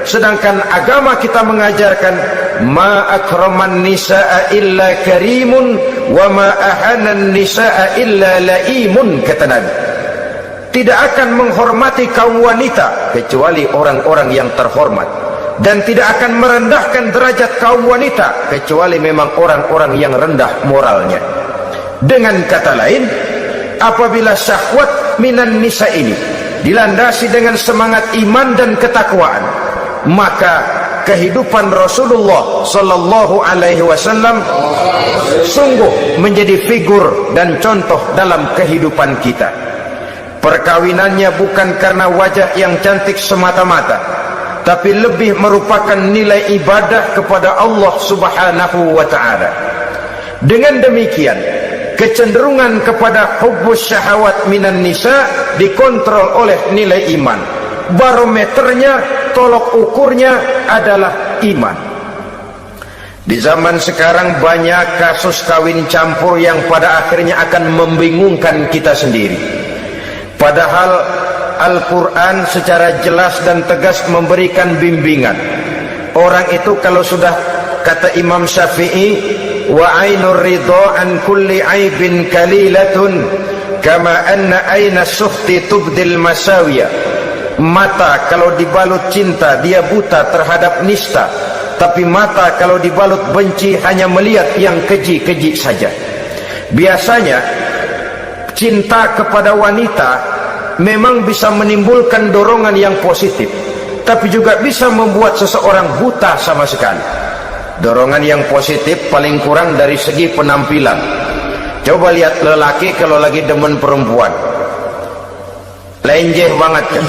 Sedangkan agama kita mengajarkan ma akraman nisaa illa karimun wa ma ahanan nisaa illa laimun, kata Nabi. Tidak akan menghormati kaum wanita kecuali orang-orang yang terhormat, dan tidak akan merendahkan derajat kaum wanita kecuali memang orang-orang yang rendah moralnya. Dengan kata lain, apabila syahwat minan nisa ini dilandasi dengan semangat iman dan ketakwaan, maka kehidupan Rasulullah sallallahu alaihi wasallam sungguh menjadi figur dan contoh dalam kehidupan kita. Perkawinannya bukan karena wajah yang cantik semata-mata, tapi lebih merupakan nilai ibadah kepada Allah Subhanahu wa taala. Dengan demikian, kecenderungan kepada hubbus syahawat minan nisa dikontrol oleh nilai iman. Barometernya, tolok ukurnya adalah iman. Di zaman sekarang banyak kasus kawin campur yang pada akhirnya akan membingungkan kita sendiri. Padahal Al-Quran secara jelas dan tegas memberikan bimbingan. Orang itu kalau sudah, kata Imam Syafi'i, wa ainur ridha an kulli aibin kalilatun kama anna aina sukhti tubdil masawiya. Mata kalau dibalut cinta dia buta terhadap nista, tapi mata kalau dibalut benci hanya melihat yang keji-keji saja. Biasanya cinta kepada wanita memang bisa menimbulkan dorongan yang positif, tapi juga bisa membuat seseorang buta sama sekali. Dorongan yang positif paling kurang dari segi penampilan. Coba lihat lelaki kalau lagi demen perempuan, lenjeh banget kan?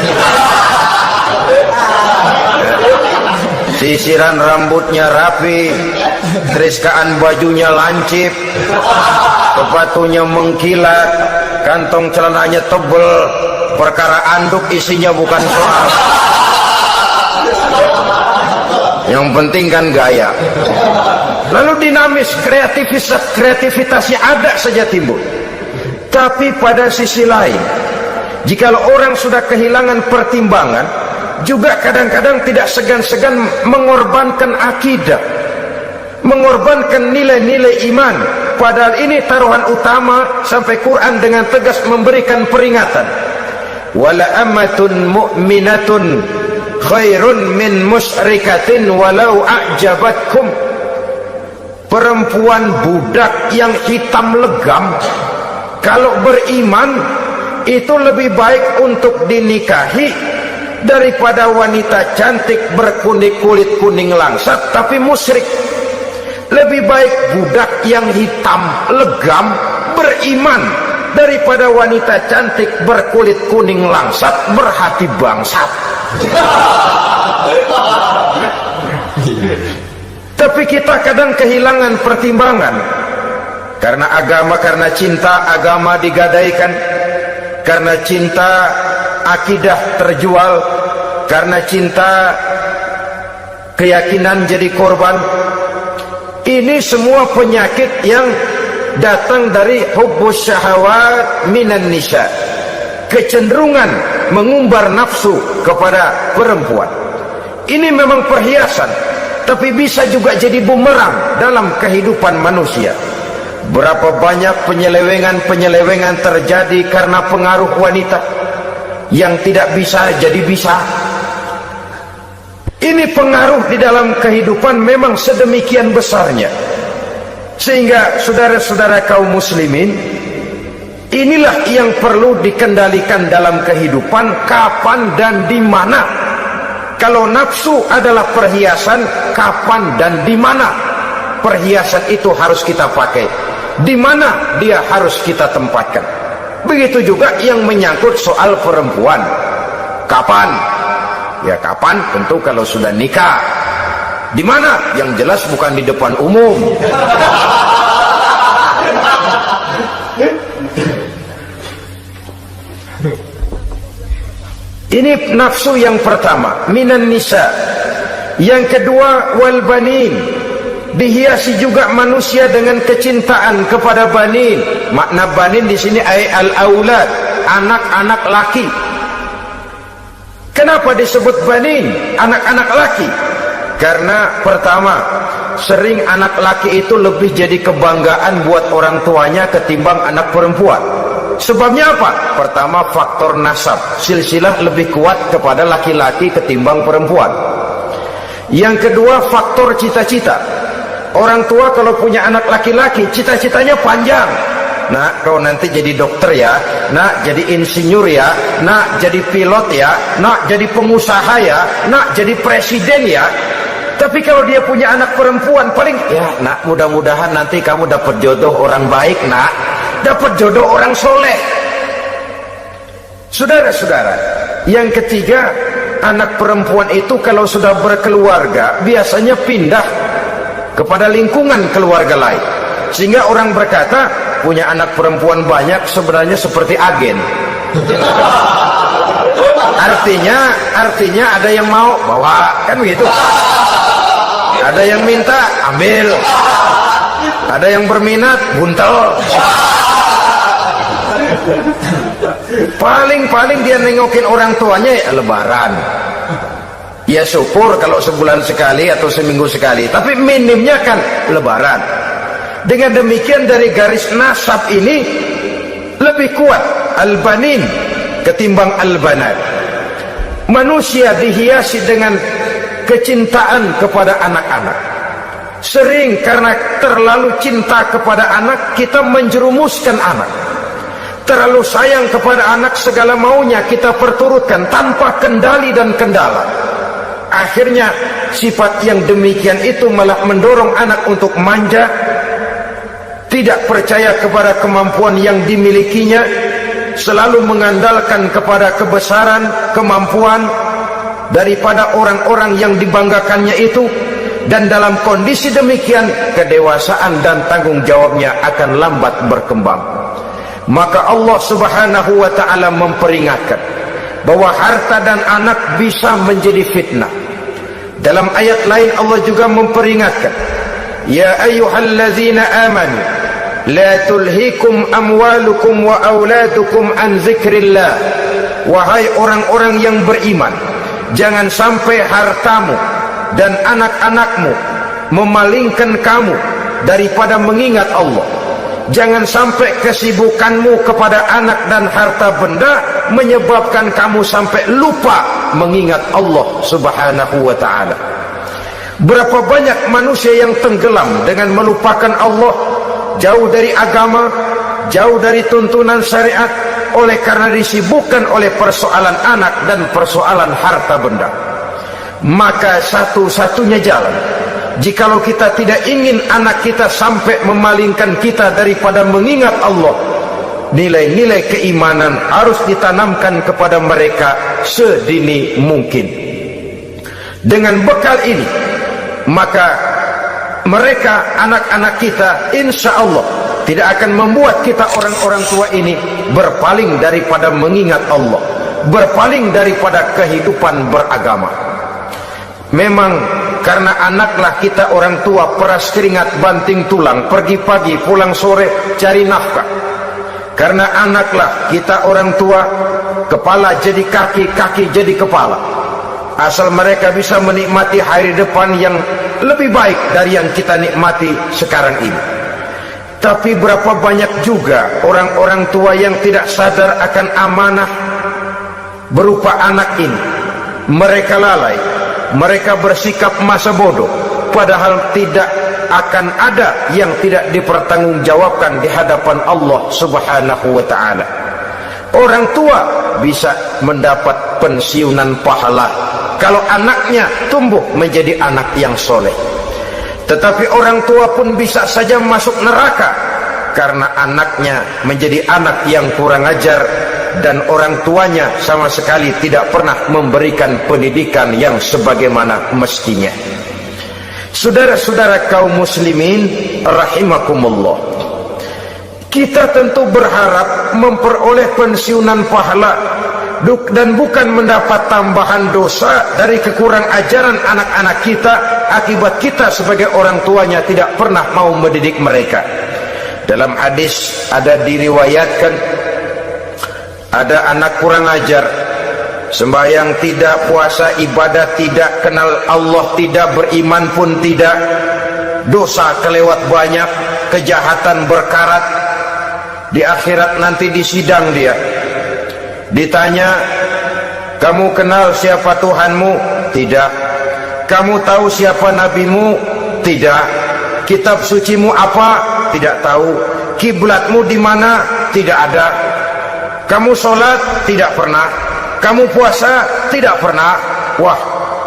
Sisiran rambutnya rapi, teriskaan bajunya lancip, sepatunya mengkilat, kantong celananya tebel, perkara anduk isinya bukan soal. Yang penting kan gaya. Lalu dinamis, kreativitasnya ada saja timbul. Tapi pada sisi lain, jikalau orang sudah kehilangan pertimbangan, juga kadang-kadang tidak segan-segan mengorbankan akidah, mengorbankan nilai-nilai iman. Padahal ini taruhan utama, sampai Quran dengan tegas memberikan peringatan. Wala amatun mu'minatun khairun min musyrikatin walau a'jabatkum. Perempuan budak yang hitam legam kalau beriman itu lebih baik untuk dinikahi daripada wanita cantik berkulit kuning langsat tapi musyrik. Lebih baik budak yang hitam legam beriman daripada wanita cantik berkulit kuning langsat berhati bangsat. Tapi kita kadang kehilangan pertimbangan. Karena agama, karena cinta agama digadaikan, karena cinta akidah terjual, karena cinta keyakinan jadi korban. Ini semua penyakit yang datang dari hubbus syahawat minan nisa, kecenderungan mengumbar nafsu kepada perempuan. Ini memang perhiasan, tapi bisa juga jadi bumerang dalam kehidupan manusia. Berapa banyak penyelewengan terjadi karena pengaruh wanita yang tidak bisa jadi bisa. Ini pengaruh di dalam kehidupan memang sedemikian besarnya, sehingga saudara-saudara kaum muslimin, inilah yang perlu dikendalikan dalam kehidupan, kapan dan di mana. Kalau nafsu adalah perhiasan, kapan dan di mana perhiasan itu harus kita pakai, di mana dia harus kita tempatkan. Begitu juga yang menyangkut soal perempuan. Kapan? Ya kapan tentu kalau sudah nikah. Di mana? Yang jelas bukan di depan umum. Ini nafsu yang pertama, minan nisa. Yang kedua, wal banin. Dihiasi juga manusia dengan kecintaan kepada banin. Makna banin di sini al aulad, anak-anak laki. Kenapa disebut banin, anak-anak laki? Karena pertama, sering anak laki itu lebih jadi kebanggaan buat orang tuanya ketimbang anak perempuan. Sebabnya apa? Pertama, faktor nasab, silsilah lebih kuat kepada laki-laki ketimbang perempuan. Yang kedua, faktor cita-cita. Orang tua kalau punya anak laki-laki, cita-citanya panjang. Nak, kau nanti jadi dokter ya, nak jadi insinyur ya, nak jadi pilot ya, nak jadi pengusaha ya, nak jadi presiden ya. Tapi kalau dia punya anak perempuan, paling ya nak, mudah-mudahan nanti kamu dapat jodoh orang baik nak, dapat jodoh orang soleh. Saudara-saudara, yang ketiga, anak perempuan itu kalau sudah berkeluarga biasanya pindah kepada lingkungan keluarga lain, sehingga orang berkata punya anak perempuan banyak sebenarnya seperti agen. Artinya ada yang mau bawa, kan begitu. Ada yang minta ambil, ada yang berminat buntel. Paling dia nengokin orang tuanya ya lebaran. Ya syukur kalau sebulan sekali atau seminggu sekali, tapi minimnya kan lebaran. Dengan demikian dari garis nasab ini lebih kuat al-banin ketimbang al-banat. Manusia dihiasi dengan kecintaan kepada anak-anak. Sering karena terlalu cinta kepada anak, kita menjerumuskan anak. Terlalu sayang kepada anak, segala maunya kita perturutkan tanpa kendali dan kendala. Akhirnya sifat yang demikian itu malah mendorong anak untuk manja, tidak percaya kepada kemampuan yang dimilikinya, selalu mengandalkan kepada kebesaran, kemampuan daripada orang-orang yang dibanggakannya itu. Dan dalam kondisi demikian, kedewasaan dan tanggung jawabnya akan lambat berkembang. Maka Allah Subhanahu wa ta'ala memperingatkan bahwa harta dan anak bisa menjadi fitnah. Dalam ayat lain Allah juga memperingatkan, ya ayyuhallazina amanu la tulhikum amwalukum wa auladukum an zikrillah. Wahai orang-orang yang beriman, jangan sampai hartamu dan anak-anakmu memalingkan kamu daripada mengingat Allah. Jangan sampai kesibukanmu kepada anak dan harta benda menyebabkan kamu sampai lupa mengingat Allah Subhanahu wa ta'ala. Berapa banyak manusia yang tenggelam dengan melupakan Allah, jauh dari agama, jauh dari tuntunan syariat, oleh karena disibukkan oleh persoalan anak dan persoalan harta benda. Maka satu-satunya jalan, jikalau kita tidak ingin anak kita sampai memalingkan kita daripada mengingat Allah, nilai-nilai keimanan harus ditanamkan kepada mereka sedini mungkin. Dengan bekal ini, maka mereka, anak-anak kita, insya Allah tidak akan membuat kita orang-orang tua ini berpaling daripada mengingat Allah, berpaling daripada kehidupan beragama. Memang karena anaklah kita orang tua peras keringat banting tulang, pergi pagi pulang sore cari nafkah. Karena anaklah kita orang tua kepala jadi kaki, kaki jadi kepala. Asal mereka bisa menikmati hari depan yang lebih baik dari yang kita nikmati sekarang ini. Tapi berapa banyak juga orang-orang tua yang tidak sadar akan amanah berupa anak ini. Mereka lalai, mereka bersikap masa bodoh, padahal tidak akan ada yang tidak dipertanggungjawabkan di hadapan Allah Subhanahu wa ta'ala. Orang tua bisa mendapat pensiunan pahala kalau anaknya tumbuh menjadi anak yang soleh. Tetapi orang tua pun bisa saja masuk neraka karena anaknya menjadi anak yang kurang ajar dan orang tuanya sama sekali tidak pernah memberikan pendidikan yang sebagaimana mestinya. Saudara-saudara kaum muslimin rahimakumullah, kita tentu berharap memperoleh pensiunan pahala dan bukan mendapat tambahan dosa dari kekurang ajaran anak-anak kita akibat kita sebagai orang tuanya tidak pernah mau mendidik mereka. Dalam hadis ada diriwayatkan, ada anak kurang ajar, sembahyang tidak, puasa ibadah tidak, kenal Allah tidak, beriman pun tidak, dosa kelewat banyak, kejahatan berkarat. Di akhirat nanti disidang dia, ditanya, kamu kenal siapa Tuhanmu? Tidak. Kamu tahu siapa nabimu? Tidak. Kitab sucimu apa? Tidak tahu. Kiblatmu di mana? Tidak ada. Kamu sholat? Tidak pernah. Kamu puasa? Tidak pernah. Wah,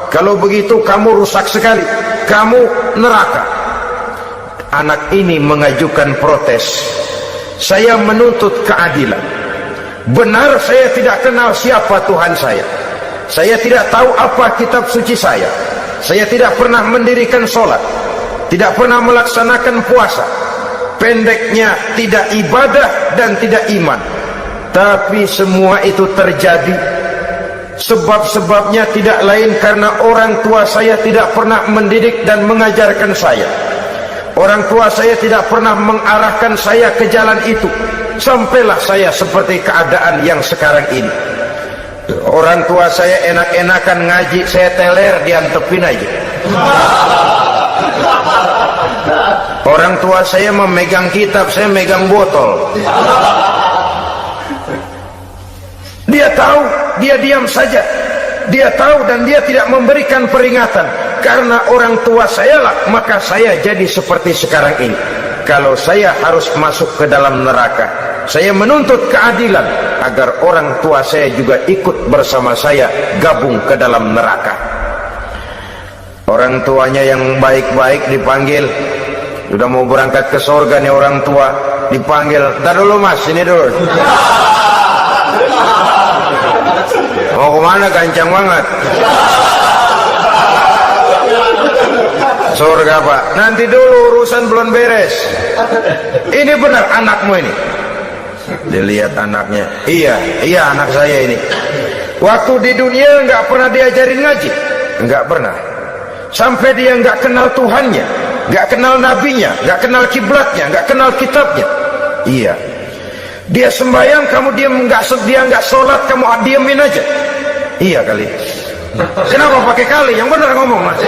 kalau begitu kamu rusak sekali, kamu neraka. Anak ini mengajukan protes. Saya menuntut keadilan. Benar saya tidak kenal siapa Tuhan saya. Saya tidak tahu apa kitab suci saya. Saya tidak pernah mendirikan sholat, tidak pernah melaksanakan puasa. Pendeknya tidak ibadah dan tidak iman. Tapi semua itu terjadi, sebab-sebabnya tidak lain karena orang tua saya tidak pernah mendidik dan mengajarkan saya. Orang tua saya tidak pernah mengarahkan saya ke jalan itu. Sampailah saya seperti keadaan yang sekarang ini. Orang tua saya enak-enakan ngaji, saya teler diantepin aja. Orang tua saya memegang kitab, saya megang botol. Dia tahu, dia diam saja. Dia tahu dan dia tidak memberikan peringatan. Karena orang tua saya lah, maka saya jadi seperti sekarang ini. Kalau saya harus masuk ke dalam neraka, saya menuntut keadilan agar orang tua saya juga ikut bersama saya gabung ke dalam neraka. Orang tuanya yang baik-baik dipanggil, udah mau berangkat ke surga nih orang tua, dipanggil, "Ntar dulu mas, sini dulu." Mau kemana? Gancang banget. Surga pak, nanti dulu urusan belum beres. Ini benar anakmu ini. Dilihat anaknya, iya anak saya ini. Waktu di dunia nggak pernah diajarin ngaji, nggak pernah. Sampai dia nggak kenal Tuhannya, nggak kenal nabinya, nggak kenal kiblatnya, nggak kenal kitabnya. Iya. Dia sembahyang, kamu diam, dia nggak sholat, kamu diamin aja. Iya kali. Kenapa pakai kali? Yang benar ngomong mas.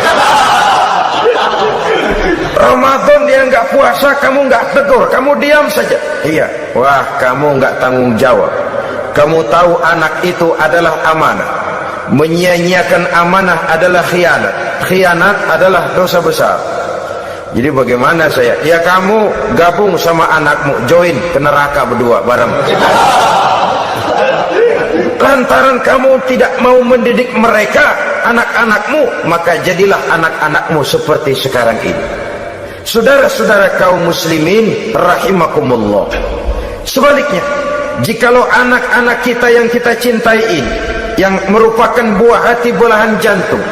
Ramadan dia nggak puasa, kamu nggak tegur, kamu diam saja. Iya. Wah, kamu nggak tanggung jawab. Kamu tahu anak itu adalah amanah. Menyia-nyiakan amanah adalah khianat. Khianat adalah dosa besar. Jadi bagaimana saya? Ya kamu gabung sama anakmu, join ke neraka berdua bareng. Lantaran kamu tidak mau mendidik mereka, anak-anakmu, maka jadilah anak-anakmu seperti sekarang ini. Saudara-saudara kaum muslimin rahimakumullah. Sebaliknya, jikalau anak-anak kita yang kita cintai ini, yang merupakan buah hati belahan jantung,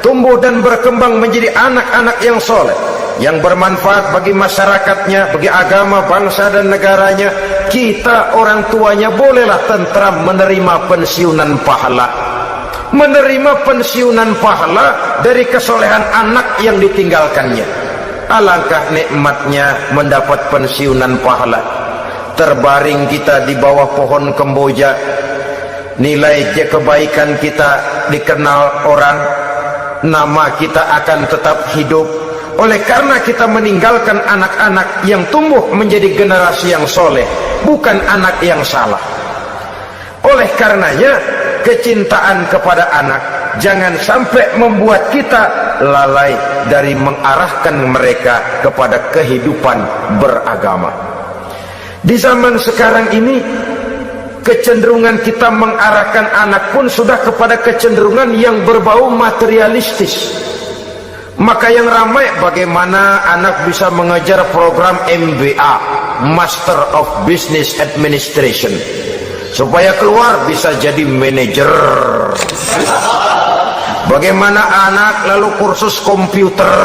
tumbuh dan berkembang menjadi anak-anak yang soleh, yang bermanfaat bagi masyarakatnya, bagi agama, bangsa dan negaranya, kita orang tuanya bolehlah tentram menerima pensiunan pahala. Menerima pensiunan pahala dari kesolehan anak yang ditinggalkannya. Alangkah nikmatnya mendapat pensiunan pahala. Terbaring kita di bawah pohon kemboja, nilai kebaikan kita dikenal orang, nama kita akan tetap hidup. Oleh karena kita meninggalkan anak-anak yang tumbuh menjadi generasi yang soleh, bukan anak yang salah. Oleh karenanya, kecintaan kepada anak jangan sampai membuat kita lalai dari mengarahkan mereka kepada kehidupan beragama. Di zaman sekarang ini, kecenderungan kita mengarahkan anak pun sudah kepada kecenderungan yang berbau materialistis. Maka yang ramai bagaimana anak bisa mengejar program MBA, Master of Business Administration, supaya keluar bisa jadi manajer. Bagaimana anak lalu kursus komputer,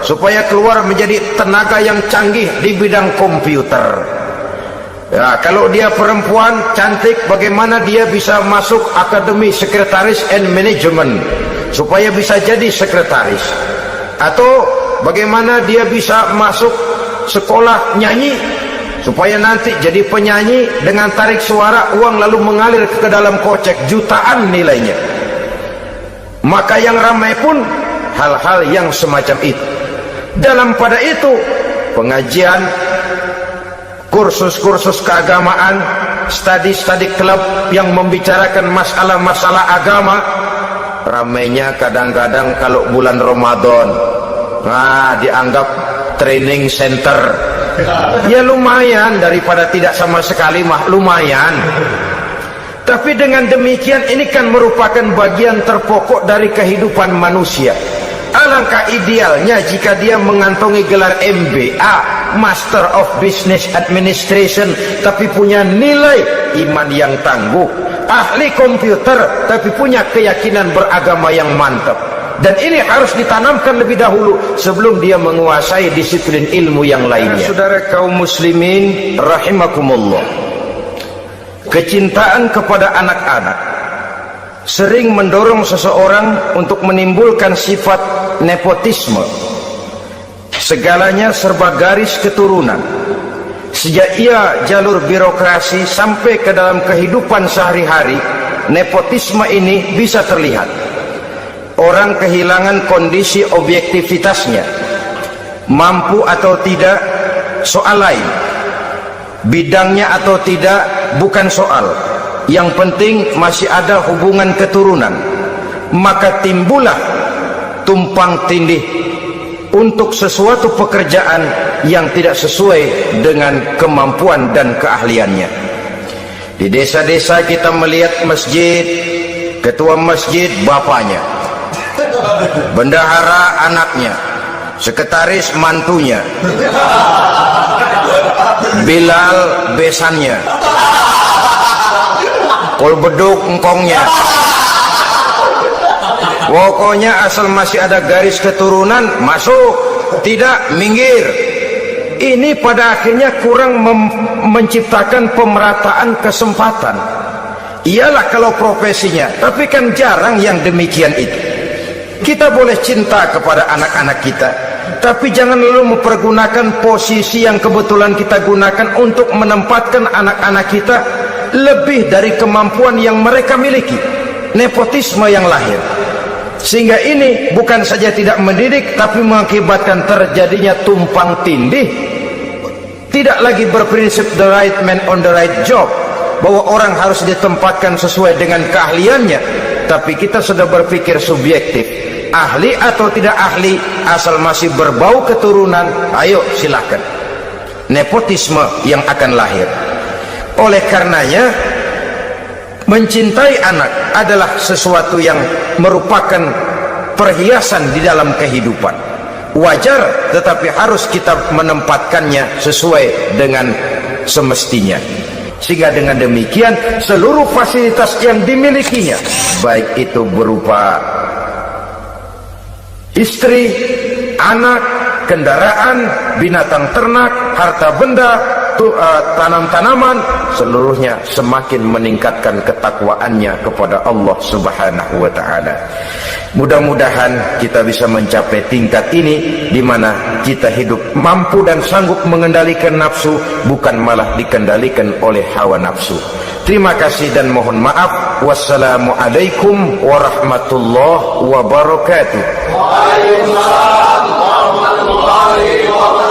supaya keluar menjadi tenaga yang canggih di bidang komputer. Ya, kalau dia perempuan cantik, bagaimana dia bisa masuk Akademi Sekretaris and Management, supaya bisa jadi sekretaris. Atau bagaimana dia bisa masuk sekolah nyanyi, supaya nanti jadi penyanyi dengan tarik suara, uang lalu mengalir ke dalam kocek jutaan nilainya. Maka yang ramai pun hal-hal yang semacam itu. Dalam pada itu, pengajian, kursus-kursus keagamaan, studi-studi klub yang membicarakan masalah-masalah agama, ramainya kadang-kadang kalau bulan Ramadan, dianggap training center. Ya lumayan, daripada tidak sama sekali mah lumayan. Tapi dengan demikian ini kan merupakan bagian terpokok dari kehidupan manusia. Alangkah idealnya jika dia mengantongi gelar MBA, Master of Business Administration, tapi punya nilai iman yang tangguh, ahli komputer tapi punya keyakinan beragama yang mantap. Dan ini harus ditanamkan lebih dahulu sebelum dia menguasai disiplin ilmu yang lainnya. Saudara kaum muslimin rahimakumullah, kecintaan kepada anak-anak sering mendorong seseorang untuk menimbulkan sifat nepotisme. Segalanya serba garis keturunan. Sejak ia jalur birokrasi sampai ke dalam kehidupan sehari-hari, nepotisme ini bisa terlihat. Orang kehilangan kondisi objektivitasnya. Mampu atau tidak soal lain, bidangnya atau tidak bukan soal. Yang penting masih ada hubungan keturunan. Maka timbullah tumpang tindih untuk sesuatu pekerjaan yang tidak sesuai dengan kemampuan dan keahliannya. Di desa-desa kita melihat masjid, ketua masjid bapaknya, bendahara anaknya, sekretaris mantunya, Bilal besannya, kolbeduk engkongnya. Pokoknya asal masih ada garis keturunan, masuk, tidak minggir. ini pada akhirnya kurang menciptakan pemerataan kesempatan. Iyalah kalau profesinya, tapi kan jarang yang demikian itu. Kita boleh cinta kepada anak-anak kita, tapi jangan lalu mempergunakan posisi yang kebetulan kita gunakan untuk menempatkan anak-anak kita lebih dari kemampuan yang mereka miliki. Nepotisme yang lahir, sehingga ini bukan saja tidak mendidik, tapi mengakibatkan terjadinya tumpang tindih. Tidak lagi berprinsip the right man on the right job, bahwa orang harus ditempatkan sesuai dengan keahliannya, tapi kita sudah berpikir subjektif, ahli atau tidak ahli, asal masih berbau keturunan, ayo silakan. Nepotisme yang akan lahir. Oleh karenanya, mencintai anak adalah sesuatu yang merupakan perhiasan di dalam kehidupan. Wajar, tetapi harus kita menempatkannya sesuai dengan semestinya. Sehingga dengan demikian seluruh fasilitas yang dimilikinya, baik itu berupa istri, anak, kendaraan, binatang ternak, harta benda, tanam-tanaman, seluruhnya semakin meningkatkan ketakwaannya kepada Allah Subhanahu wa ta'ala. Mudah-mudahan kita bisa mencapai tingkat ini, di mana kita hidup mampu dan sanggup mengendalikan nafsu, bukan malah dikendalikan oleh hawa nafsu. Terima kasih dan mohon maaf. Wassalamualaikum warahmatullahi wabarakatuh. Waalaikumsalam warahmatullahi wabarakatuh.